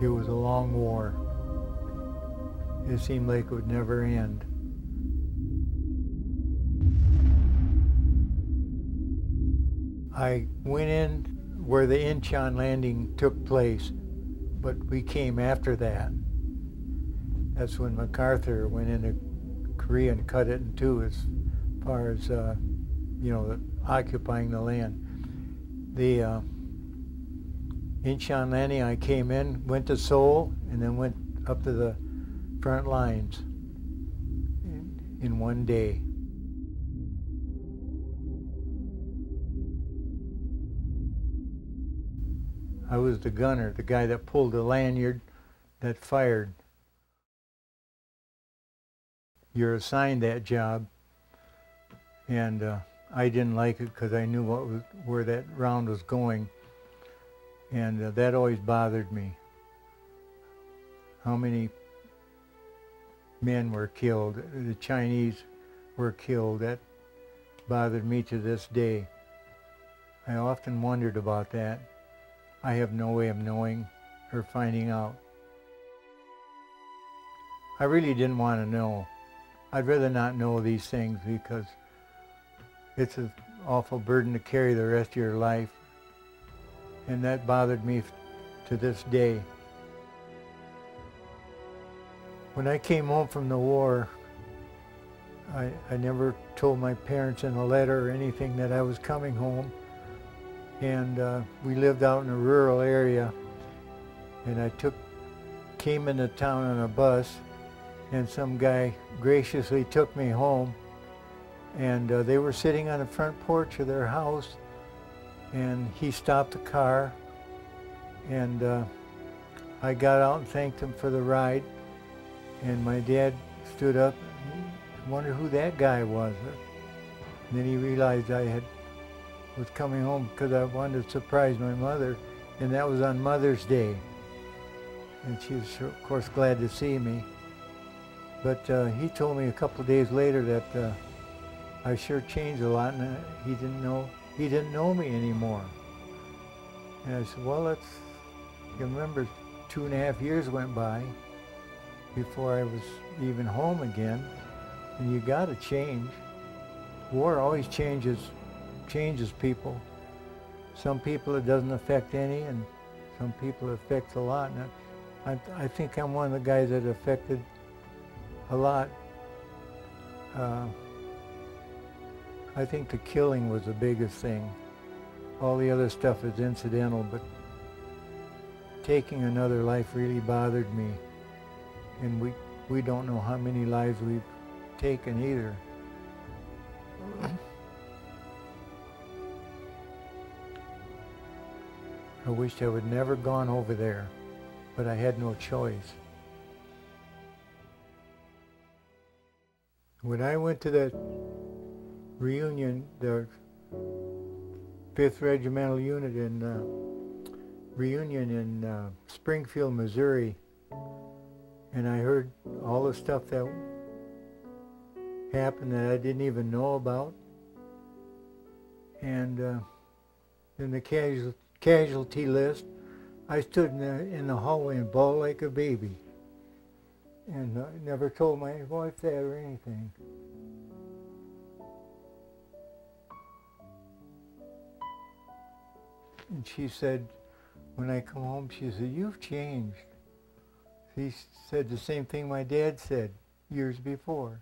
It was a long war. It seemed like it would never end. I went in where the Incheon landing took place, but we came after that. That's when MacArthur went into Korea and cut it in two as far as, occupying the land. The Incheon landing, I came in, went to Seoul, and then went up to the front lines in one day. I was the gunner, the guy that pulled the lanyard that fired. You're assigned that job, and I didn't like it because I knew where that round was going, and that always bothered me. How many men were killed, the Chinese were killed, that bothered me to this day. I often wondered about that. I have no way of knowing or finding out. I really didn't want to know. I'd rather not know these things because it's an awful burden to carry the rest of your life. And that bothered me to this day. When I came home from the war, I never told my parents in a letter or anything that I was coming home. And we lived out in a rural area, and I came into town on a bus, and some guy graciously took me home, and they were sitting on the front porch of their house, and he stopped the car, and I got out and thanked him for the ride, and my dad stood up and wondered who that guy was. And then he realized I was coming home because I wanted to surprise my mother, and that was on Mother's Day. And she was, of course, glad to see me. But he told me a couple of days later that I sure changed a lot, and he didn't know me anymore. And I said, well, you remember 2.5 years went by before I was even home again, and you got to change. War always changes people. Some people it doesn't affect any, and some people it affects a lot. And I think I'm one of the guys that affected a lot. I think the killing was the biggest thing. All the other stuff is incidental, but taking another life really bothered me. And we don't know how many lives we've taken either. I wished I would never gone over there, but I had no choice. When I went to that reunion, the 5th Regimental Unit in reunion in Springfield, Missouri, and I heard all the stuff that happened that I didn't even know about, and in the casualty list, I stood in the hallway and bawled like a baby, and never told my wife that or anything. And she said, when I come home, she said, "You've changed." She said the same thing my dad said years before.